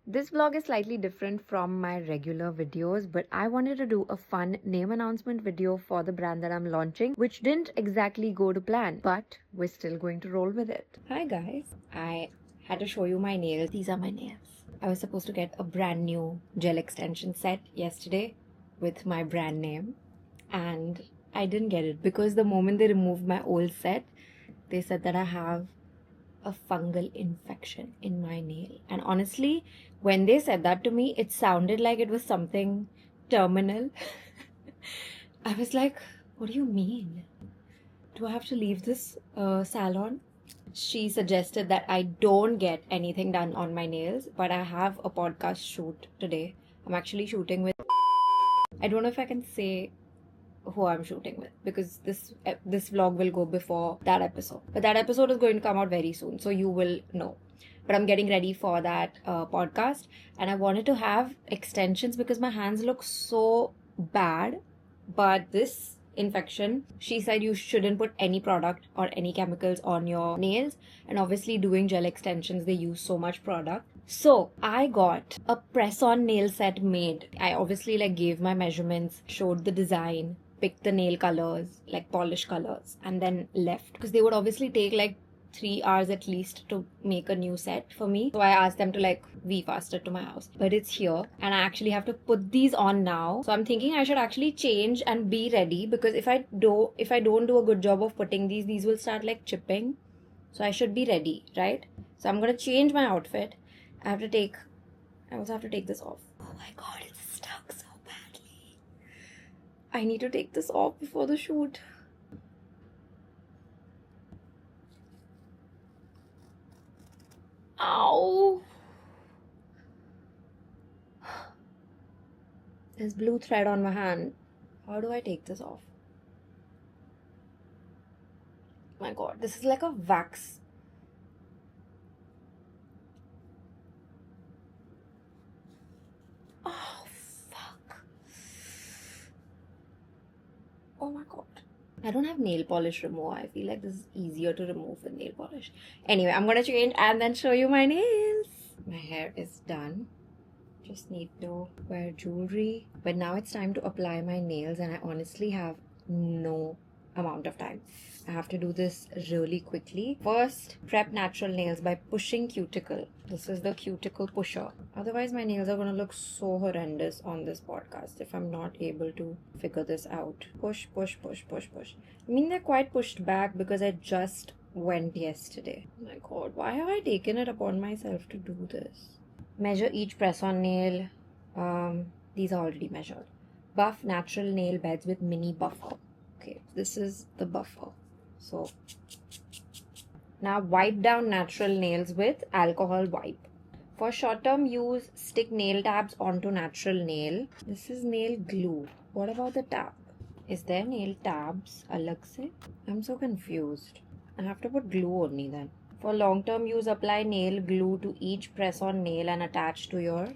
This vlog is slightly different from my regular videos, but I wanted to do a fun name announcement video for the brand that I'm launching, which didn't exactly go to plan, but we're still going to roll with it. Hi guys, I had to show you my nails. These are my nails. I was supposed to get a brand new gel extension set yesterday with my brand name, and I didn't get it because the moment they removed my old set, they said that I have a fungal infection in my nail. And honestly, when they said that to me, it sounded like it was something terminal. I was like, what do you mean? Do I have to leave this salon? She suggested that I don't get anything done on my nails, but I have a podcast shoot today. I'm actually shooting with, I don't know if I can say who I'm shooting with because this vlog will go before that episode. But that episode is going to come out very soon, so you will know. But I'm getting ready for that podcast, and I wanted to have extensions because my hands look so bad. But this infection, she said you shouldn't put any product or any chemicals on your nails, and obviously doing gel extensions, they use so much product. So I got a press-on nail set made. I obviously gave my measurements, showed the design, picked the nail colors, polish colors, and then left because they would obviously take 3 hours at least to make a new set for me. So I asked them to V-fast it to my house. But it's here and I actually have to put these on now. So I'm thinking I should actually change and be ready because if I don't do a good job of putting these will start chipping. So I should be ready, right? So I'm gonna change my outfit. I also have to take this off. Oh my god, it's stuck so badly. I need to take this off before the shoot. Ow! There's blue thread on my hand. How do I take this off? My god, this is like a wax. Oh, fuck. Oh my god. I don't have nail polish remover. I feel like this is easier to remove with nail polish. Anyway, I'm gonna change and then show you my nails. My hair is done. Just need to wear jewelry. But now it's time to apply my nails and I honestly have no amount of time. I have to do this really quickly. First, prep natural nails by pushing cuticle. This is the cuticle pusher. Otherwise, my nails are gonna look so horrendous on this podcast if I'm not able to figure this out. Push, push, push, push, push. I mean, they're quite pushed back because I just went yesterday. Oh my god, why have I taken it upon myself to do this? Measure each press-on nail. These are already measured. Buff natural nail beds with mini buffer. Okay, this is the buffer. So now wipe down natural nails with alcohol wipe. For short-term use, stick nail tabs onto natural nail. This is nail glue. What about the tab? Is there nail tabs alag se? I'm so confused. I have to put glue only then. For long-term use, apply nail glue to each press-on nail and attach to your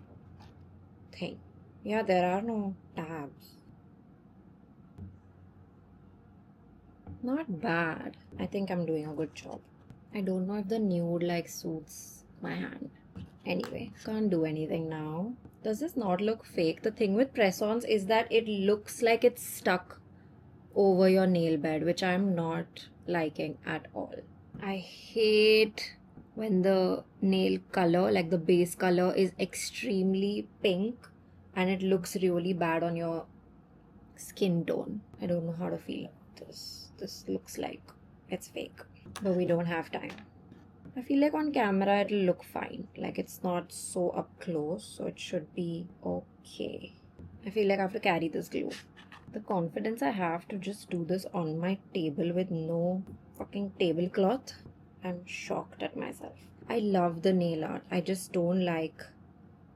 thing. Yeah, there are no tabs. Not bad. I think I'm doing a good job. I don't know if the nude suits my hand. Anyway, can't do anything now. Does this not look fake? The thing with press-ons is that it looks like it's stuck over your nail bed, which I'm not liking at all. I hate when the nail color, the base color, is extremely pink and it looks really bad on your skin tone. I don't know how to feel about this. This looks like it's fake, but we don't have time. I feel like on camera it'll look fine. It's not so up close, so it should be okay. I feel like I have to carry this glue. The confidence I have to just do this on my table with no fucking tablecloth. I'm shocked at myself. I love the nail art. I just don't like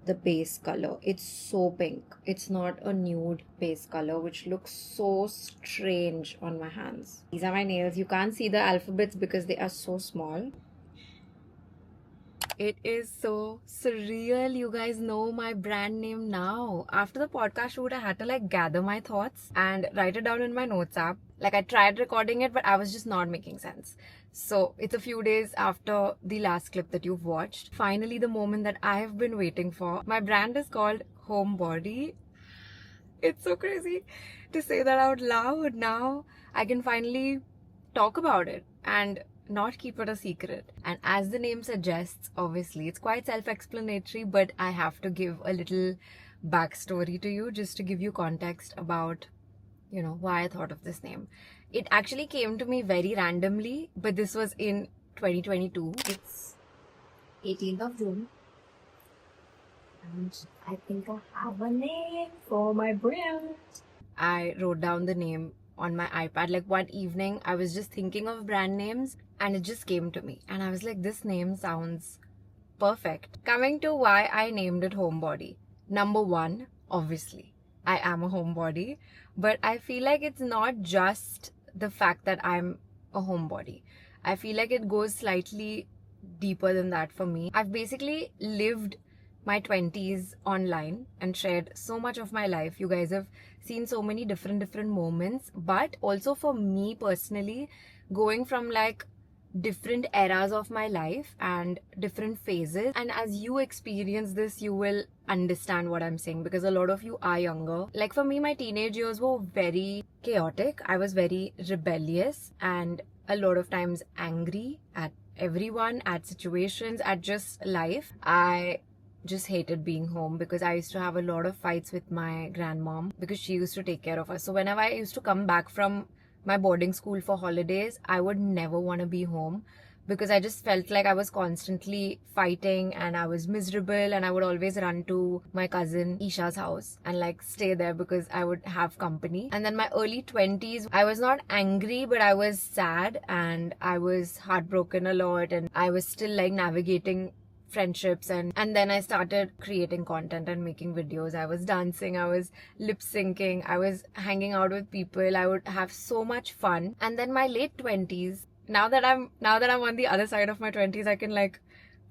the base color. It's so pink. It's not a nude base color, which looks so strange on my hands. These are my nails. You can't see the alphabets because they are so small. It is so surreal. You guys know my brand name now. After the podcast shoot, I had to gather my thoughts and write it down in my notes app. I tried recording it, but I was just not making sense. So it's a few days after the last clip that you've watched. Finally, the moment that I have been waiting for. My brand is called Homebody. It's so crazy to say that out loud. Now I can finally talk about it and not keep it a secret. And as the name suggests, obviously, it's quite self-explanatory, but I have to give a little backstory to you just to give you context about, why I thought of this name. It actually came to me very randomly, but this was in 2022. It's 18th of June. And I think I have a name for my brand. I wrote down the name on my iPad. Like one evening, I was just thinking of brand names and it just came to me. And I was like, this name sounds perfect. Coming to why I named it Homebody. Number one, obviously, I am a homebody. But I feel like it's not just the fact that I'm a homebody. I feel like it goes slightly deeper than that for me. I've basically lived my 20s online and shared so much of my life. You guys have seen so many different moments, but also for me personally, going from like different eras of my life and different phases, and as you experience this, you will understand what I'm saying, because a lot of you are younger. Like for me, my teenage years were very chaotic. I was very rebellious and a lot of times angry at everyone, at situations, at just life. I just hated being home because I used to have a lot of fights with my grandmom because she used to take care of us. So whenever I used to come back from my boarding school for holidays, I would never want to be home because I just felt like I was constantly fighting and I was miserable, and I would always run to my cousin Isha's house and like stay there because I would have company. And then my early 20s, I was not angry, but I was sad and I was heartbroken a lot, and I was still like navigating friendships, and then I started creating content and making videos. I was dancing, I was lip syncing, I was hanging out with people. I would have so much fun. And then my late 20s, now that I'm on the other side of my 20s, I can like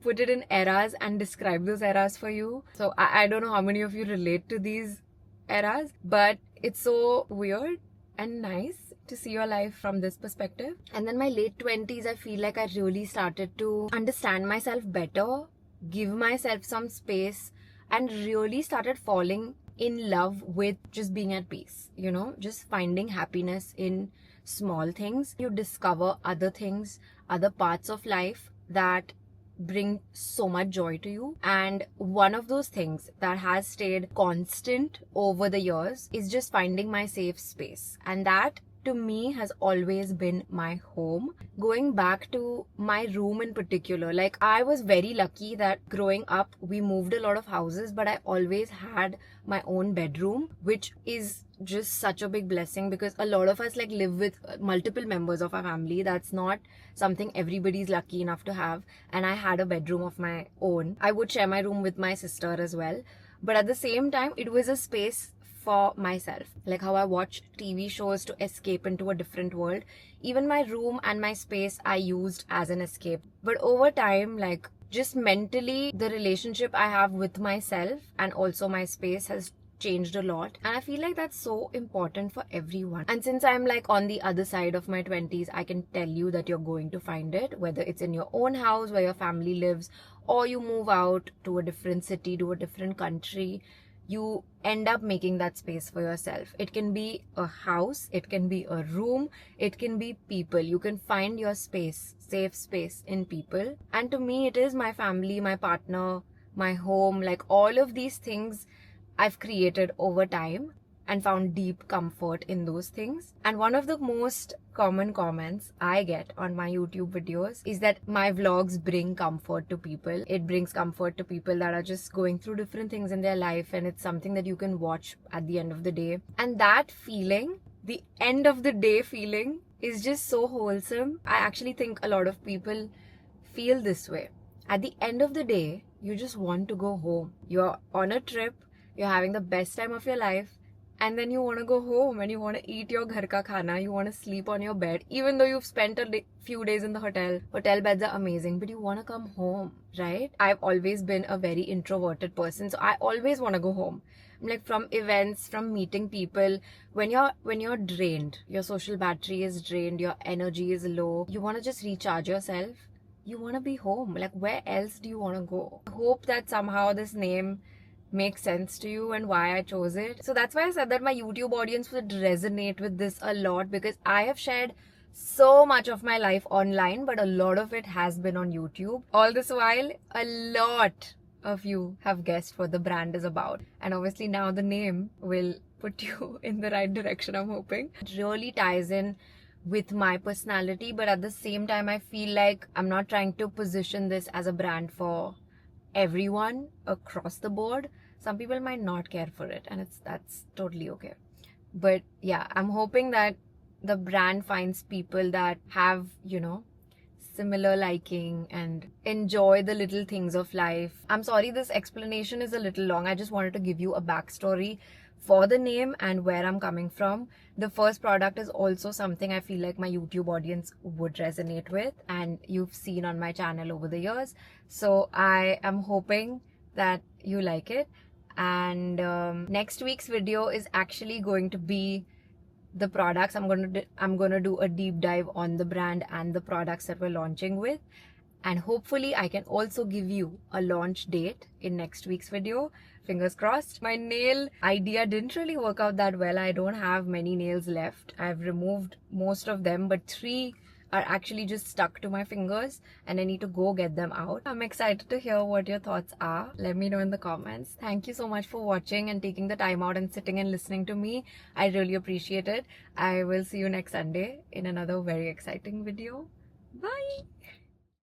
put it in eras and describe those eras for you. So I don't know how many of you relate to these eras, but it's so weird and nice to see your life from this perspective. And then my late 20s, I feel like I really started to understand myself better, give myself some space, and really started falling in love with just being at peace, just finding happiness in small things. You discover other things, other parts of life that bring so much joy to you. And one of those things that has stayed constant over the years is just finding my safe space. And that to me has always been my home. Going back to my room in particular, like I was very lucky that growing up we moved a lot of houses, but I always had my own bedroom, which is just such a big blessing because a lot of us like live with multiple members of our family. That's not something everybody's lucky enough to have. And I had a bedroom of my own. I would share my room with my sister as well, but at the same time it was a space for myself, like how I watch TV shows to escape into a different world. Even my room and my space I used as an escape. But over time, like just mentally, the relationship I have with myself and also my space has changed a lot, and I feel like that's so important for everyone. And since I'm like on the other side of my 20s, I can tell you that you're going to find it, whether it's in your own house where your family lives, or you move out to a different city, to a different country. You end up making that space for yourself. It can be a house, it can be a room, it can be people. You can find your space, safe space in people. And to me, it is my family, my partner, my home, like all of these things I've created over time and found deep comfort in those things. And one of the most common comments I get on my YouTube videos is that my vlogs bring comfort to people. It brings comfort to people that are just going through different things in their life, and it's something that you can watch at the end of the day. And that feeling, the end of the day feeling, is just so wholesome. I actually think a lot of people feel this way. At the end of the day, you just want to go home. You're on a trip, you're having the best time of your life, and then you want to go home and you want to eat your ghar ka khana, you want to sleep on your bed, even though you've spent a few days in the hotel. Hotel beds are amazing, but you want to come home, right? I've always been a very introverted person, so I always want to go home. Like from events, from meeting people, when you're drained, your social battery is drained, your energy is low, you want to just recharge yourself, you want to be home. Like, where else do you want to go? I hope that somehow this name makes sense to you and why I chose it. So that's why I said that my YouTube audience would resonate with this a lot, because I have shared so much of my life online, but a lot of it has been on YouTube. All this while, a lot of you have guessed what the brand is about, and obviously now the name will put you in the right direction, I'm hoping. It really ties in with my personality, but at the same time I feel like I'm not trying to position this as a brand for everyone across the board. Some people might not care for it, and that's totally okay. But yeah, I'm hoping that the brand finds people that have, you know, similar liking and enjoy the little things of life. I'm sorry this explanation is a little long. I just wanted to give you a backstory for the name and where I'm coming from. The first product is also something I feel like my YouTube audience would resonate with, and you've seen on my channel over the years. So I am hoping that you like it. And next week's video is actually going to be the products. I'm gonna do a deep dive on the brand and the products that we're launching with, and hopefully I can also give you a launch date in next week's video. Fingers crossed. My nail idea didn't really work out that well. I don't have many nails left. I've removed most of them, but 3 are actually just stuck to my fingers and I need to go get them out. I'm excited to hear what your thoughts are. Let me know in the comments. Thank you so much for watching and taking the time out and sitting and listening to me. I really appreciate it. I will see you next Sunday in another very exciting video. Bye!